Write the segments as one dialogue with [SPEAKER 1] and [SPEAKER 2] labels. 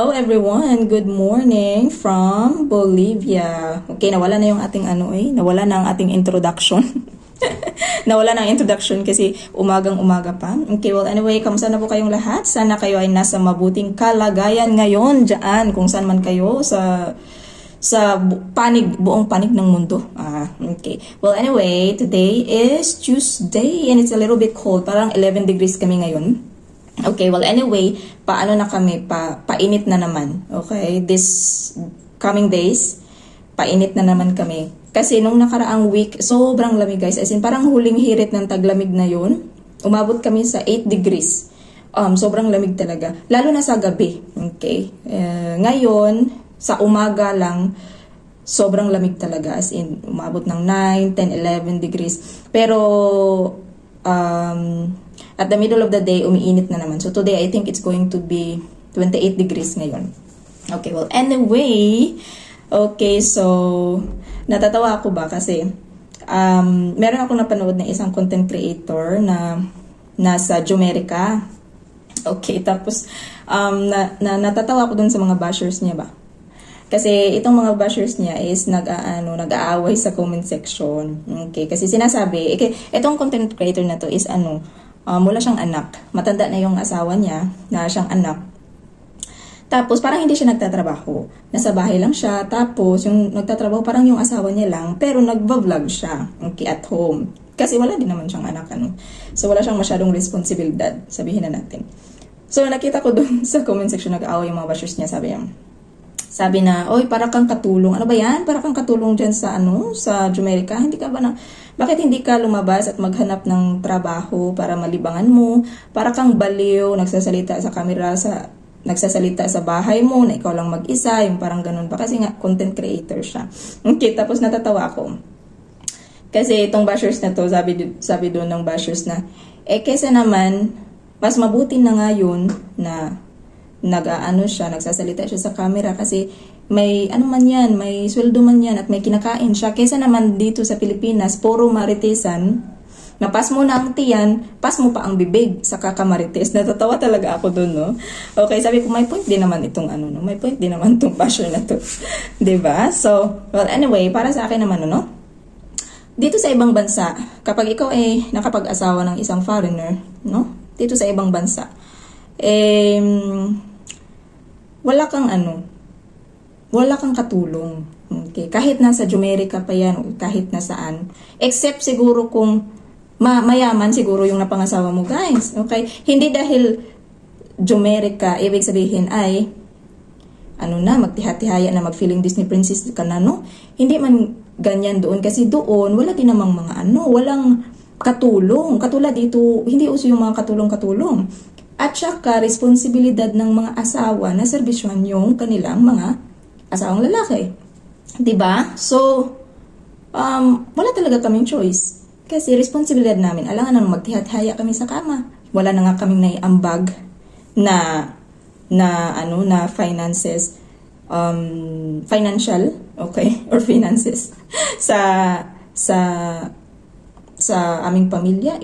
[SPEAKER 1] Hello everyone, good morning from Bolivia. Okay, nawala na yung ating nawala na ang ating introduction. Nawala na ang introduction kasi umagang-umaga pa. Okay, well anyway, kamusta na po kayong lahat? Sana kayo ay nasa mabuting kalagayan ngayon dyan, kung saan man kayo sa buong panig ng mundo. Okay. Well anyway, today is Tuesday and it's a little bit cold. Parang 11 degrees kami ngayon. Okay, well anyway, paano na kami, painit na naman. Okay, this coming days, painit na naman kami. Kasi nung nakaraang week, sobrang lamig guys. As in, parang huling hirit ng taglamig na yun. Umabot kami sa 8 degrees. Sobrang lamig talaga. Lalo na sa gabi. Okay. Ngayon, sa umaga lang, sobrang lamig talaga. As in, umabot ng 9, 10, 11 degrees. Pero, at the middle of the day, umiinit na naman. So today, I think it's going to be 28 degrees ngayon. Okay, well, anyway, okay, so, natatawa ako ba? Kasi, meron ako napanood na isang content creator na nasa Jumerica. Okay, tapos, natatawa ako dun sa mga bashers niya ba? Kasi itong mga bashers niya is nag-aaway sa comment section. Okay, kasi sinasabi, itong content creator na to is wala siyang anak. Matanda na yung asawa niya, na siyang anak. Tapos parang hindi siya nagtatrabaho. Nasa bahay lang siya. Tapos yung nagtatrabaho parang yung asawa niya lang, pero nagba-vlog siya, okay, at home. Kasi wala din naman siyang anak, So wala siyang masyadong responsibilidad, sabihin na natin. So nakita ko dun sa comment section, nag-aaway yung mga bashers niya, sabi na, oy, para kang katulong. Ano ba yan? Para kang katulong dyan sa sa Jumerica. Bakit hindi ka lumabas at maghanap ng trabaho para malibangan mo? Para kang baliw, nagsasalita sa camera, nagsasalita sa bahay mo, na ikaw lang mag-isa, yung parang ganun pa. Kasi nga, content creator siya. Okay, tapos natatawa ako. Kasi itong bashers na to, sabi doon ng bashers na, kesa naman, mas mabuti na nga yun na nagsasalita siya sa camera kasi may may sweldo man yan at may kinakain siya. Kaysa naman dito sa Pilipinas, puro maritesan, napas mo na ang tiyan, pas mo pa ang bibig sa kakamarites. Natatawa talaga ako dun, no? Okay, sabi ko, may point din naman itong may point din naman itong passion na to. Diba? So, well, anyway, para sa akin naman, dito sa ibang bansa, kapag ikaw ay nakapag-asawa ng isang foreigner, no? Dito sa ibang bansa, wala kang katulong. Okay? Kahit nasa Jumerica pa yan, o kahit nasaan. Except siguro kung mayaman siguro yung napangasawa mo, guys. Okay? Hindi dahil Jumerica, ibig sabihin ay, magtihati-haya na mag-feeling Disney princess ka na, no? Hindi man ganyan doon. Kasi doon, wala din namang mga walang katulong. Katulad dito, hindi uso yung mga katulong-katulong. At saka, responsibilidad ng mga asawa na serbisyon yung kanilang mga asawang lalaki. Diba? So, wala talaga kaming choice. Kasi responsibilidad namin, alangan nang magtihat-haya kami sa kama. Wala na nga kaming naiambag na finances, financial, okay, or finances sa aming pamilya,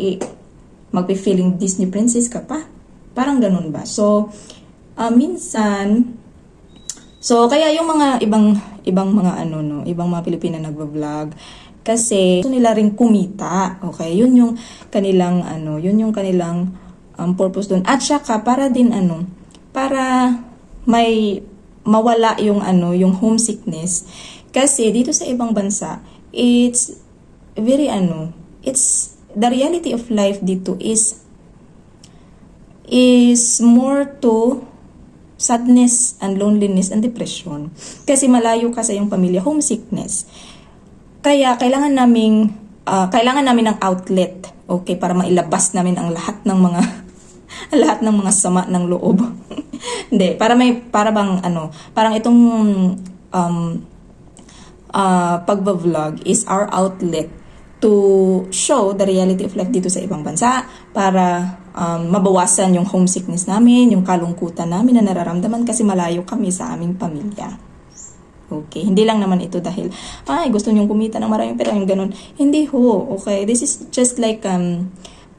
[SPEAKER 1] magpe-feeling Disney princess ka pa. Parang ganun ba? So, minsan, kaya yung mga ibang mga Pilipina nagba-vlog, kasi gusto nila rin kumita, okay? Yun yung kanilang, purpose dun. At saka, para din, para may mawala yung, yung homesickness. Kasi, dito sa ibang bansa, it's very, the reality of life dito is more to sadness and loneliness and depression. Kasi malayo ka sa iyong pamilya, homesickness. Kaya kailangan namin ng outlet, okay, para mailabas namin ang lahat ng mga sama ng loob. Hindi, parang itong pagba-vlog is our outlet to show the reality of life dito sa ibang bansa para mabawasan yung homesickness namin, yung kalungkutan namin na nararamdaman kasi malayo kami sa aming pamilya. Okay, hindi lang naman ito dahil gusto niyong kumita ng maraming pera, yung ganun. Hindi ho, okay? This is just like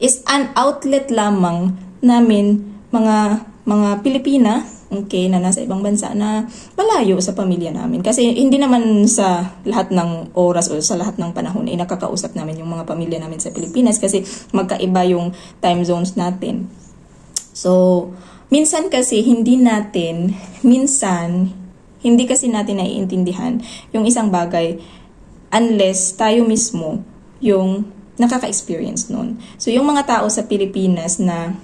[SPEAKER 1] is an outlet lamang namin mga Pilipina okay, na nasa ibang bansa na malayo sa pamilya namin. Kasi hindi naman sa lahat ng oras o sa lahat ng panahon ay nakakausap namin yung mga pamilya namin sa Pilipinas kasi magkaiba yung time zones natin. So, minsan hindi kasi natin naiintindihan yung isang bagay unless tayo mismo yung nakaka-experience nun. So, yung mga tao sa Pilipinas na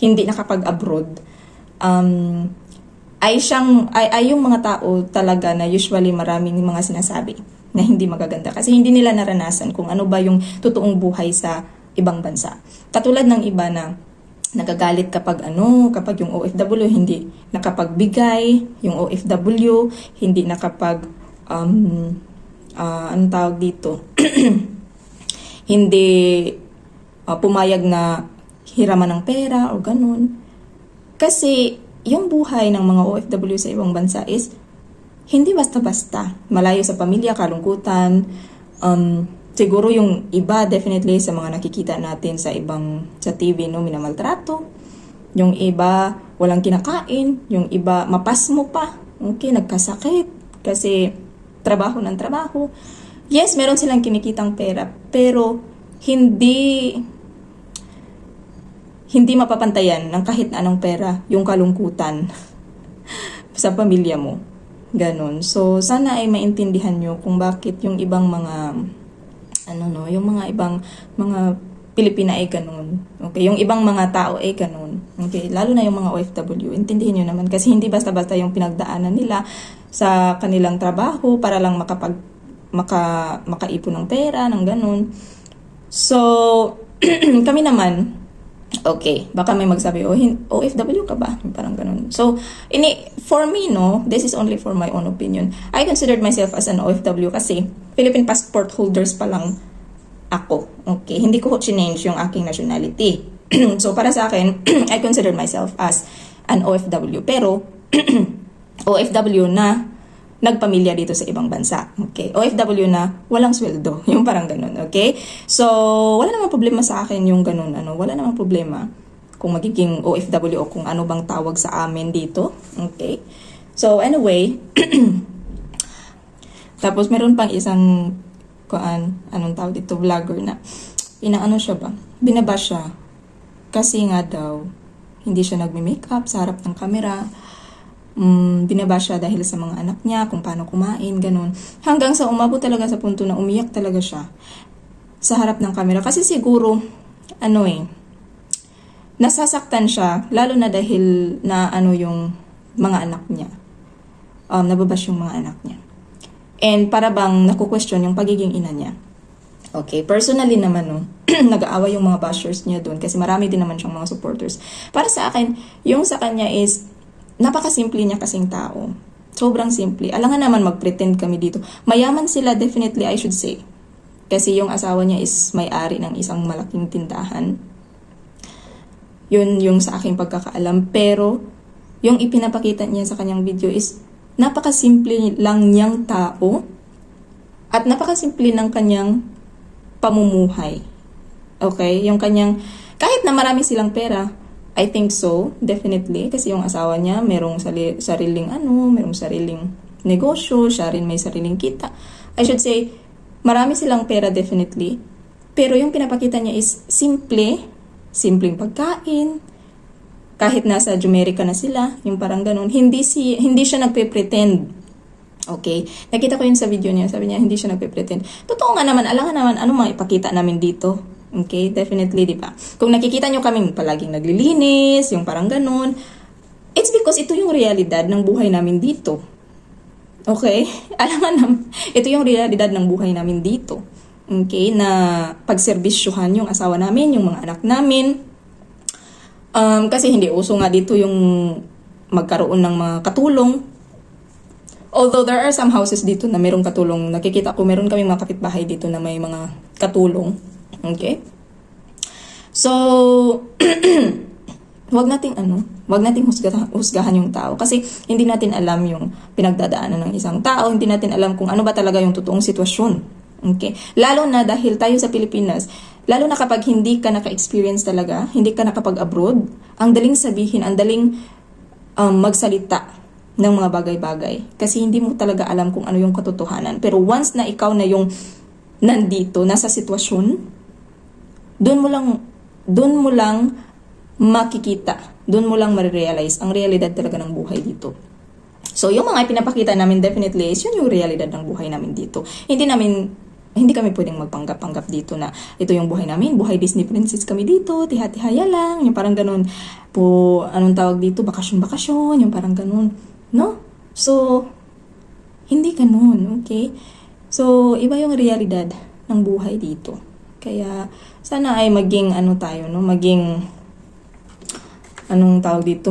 [SPEAKER 1] hindi nakapag-abroad, ay yung mga tao talaga na usually maraming mga sinasabi na hindi magaganda kasi hindi nila naranasan kung ano ba yung totoong buhay sa ibang bansa. Katulad ng iba na nagagalit kapag yung OFW hindi nakapagbigay, yung OFW hindi nakapag anong tawag dito hindi pumayag na hiraman ng pera o ganun. Kasi yung buhay ng mga OFW sa ibang bansa is hindi basta-basta. Malayo sa pamilya, kalungkutan. Siguro yung iba, definitely sa mga nakikita natin sa TV, no, minamaltrato. Yung iba, walang kinakain. Yung iba, mapasmo pa. Okay, nagkasakit. Kasi trabaho ng trabaho. Yes, meron silang kinikitang pera. Pero hindi mapapantayan ng kahit anong pera yung kalungkutan sa pamilya mo. Ganon. So, sana ay maintindihan nyo kung bakit yung ibang mga yung mga ibang mga Pilipina ay ganun. Okay, yung ibang mga tao ay ganun. Okay, lalo na yung mga OFW. Intindihin nyo naman kasi hindi basta-basta yung pinagdaanan nila sa kanilang trabaho para lang makaipon ng pera, ng ganun. So, kami naman, okay, baka may magsabi, OFW ka ba? Parang ganun. So, for me, no, this is only for my own opinion. I considered myself as an OFW kasi Philippine passport holders pa lang ako. Okay, hindi ko change yung aking nationality. So, para sa akin, I considered myself as an OFW. Pero, OFW na nagpamilya dito sa ibang bansa. Okay? OFW na walang sweldo. Yung parang ganun. Okay? So, wala namang problema sa akin yung ganun. Wala namang problema kung magiging OFW o kung ano bang tawag sa amin dito. Okay? So, anyway, tapos meron pang isang anong tawag dito, vlogger na siya ba? Binaba siya. Kasi nga daw, hindi siya nagme-makeup sa harap ng camera. Binaba siya dahil sa mga anak niya, kung paano kumain, ganun. Hanggang sa umabot talaga sa punto na umiyak talaga siya sa harap ng camera. Kasi siguro, nasasaktan siya, lalo na dahil na yung mga anak niya. Nababash yung mga anak niya. And para bang naku-question yung pagiging ina niya. Okay, personally naman, nag-aaway yung mga bashers niya doon kasi marami din naman siyang mga supporters. Para sa akin, yung sa kanya is napakasimple niya kasing tao. Sobrang simple. Alangan naman mag-pretend kami dito. Mayaman sila, definitely, I should say. Kasi yung asawa niya is may-ari ng isang malaking tindahan. Yun yung sa aking pagkakaalam. Pero, yung ipinapakita niya sa kanyang video is napakasimple lang niyang tao at napakasimple ng kanyang pamumuhay. Okay? Yung kanyang, kahit na marami silang pera, I think so, definitely. Kasi yung asawa niya, merong merong sariling negosyo, siya rin may sariling kita. I should say, marami silang pera definitely. Pero yung pinapakita niya is simpleng pagkain. Kahit nasa Jamaica na sila, yung parang ganun. Hindi siya nagpe-pretend. Okay? Nakita ko yun sa video niya. Sabi niya, hindi siya nagpe-pretend. Totoo nga naman, alangan naman, ano maipakita namin dito? Okay, definitely, di ba? Kung nakikita nyo kaming palaging naglilinis, yung parang ganun, it's because ito yung realidad ng buhay namin dito. Okay? Ito yung realidad ng buhay namin dito. Okay? Na pagserbisyuhan yung asawa namin, yung mga anak namin. Kasi hindi uso nga dito yung magkaroon ng mga katulong. Although there are some houses dito na mayroong katulong. Nakikita ko, meron kaming mga kapitbahay dito na may mga katulong. Okay? So, wag nating husgahan yung tao kasi hindi natin alam yung pinagdadaanan ng isang tao, hindi natin alam kung ano ba talaga yung totoong sitwasyon. Okay? Lalo na dahil tayo sa Pilipinas, lalo na kapag hindi ka naka-experience talaga, hindi ka nakapag-abroad, ang daling sabihin, ang daling magsalita ng mga bagay-bagay. Kasi hindi mo talaga alam kung ano yung katotohanan. Pero once na ikaw na yung nandito, nasa sitwasyon, doon mo lang makikita, doon mo lang marirealize ang realidad talaga ng buhay dito. So, yung mga pinapakita namin definitely is yun yung realidad ng buhay namin dito. Hindi kami pwedeng magpanggap-panggap dito na ito yung buhay namin, buhay Disney princess kami dito, tiha-tihaya lang, yung parang ganun. Anong tawag dito, bakasyon-bakasyon, yung parang ganun. No? So, hindi ganun, okay? So, iba yung realidad ng buhay dito. Kaya, sana ay maging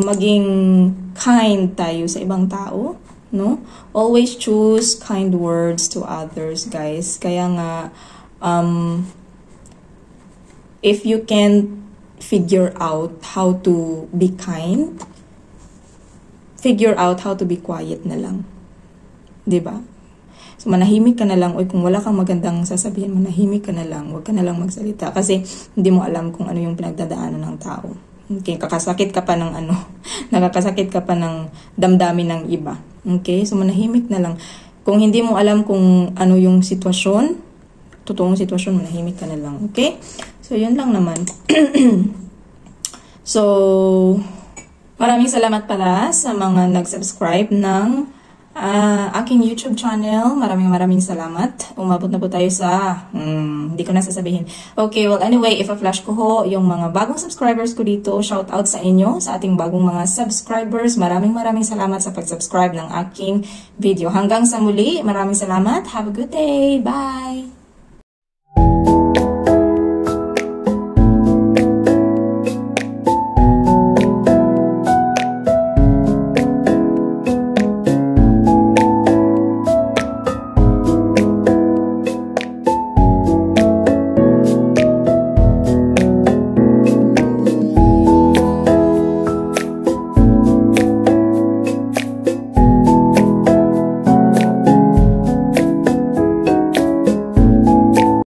[SPEAKER 1] maging kind tayo sa ibang tao, no? Always choose kind words to others, guys. Kaya nga, if you can figure out how to be kind, figure out how to be quiet na lang. 'Di ba? So, manahimik ka na lang, o kung wala kang magandang sasabihin, manahimik ka na lang, huwag ka na lang magsalita, kasi hindi mo alam kung ano yung pinagdadaanan ng tao. Okay, nakakasakit ka pa ng damdamin ng iba. Okay, so manahimik na lang. Kung hindi mo alam kung ano yung sitwasyon, totoong sitwasyon, manahimik ka na lang. Okay, so yun lang naman. So, maraming salamat pala sa mga nag-subscribe ng aking YouTube channel. Maraming salamat. Umabot na po tayo sa hindi ko na sasabihin. Okay, well anyway, ipa-flash ko ho yung mga bagong subscribers ko dito. Shout out sa inyo, sa ating bagong mga subscribers. Maraming salamat sa pag-subscribe ng aking video. Hanggang sa muli, maraming salamat. Have a good day. Bye!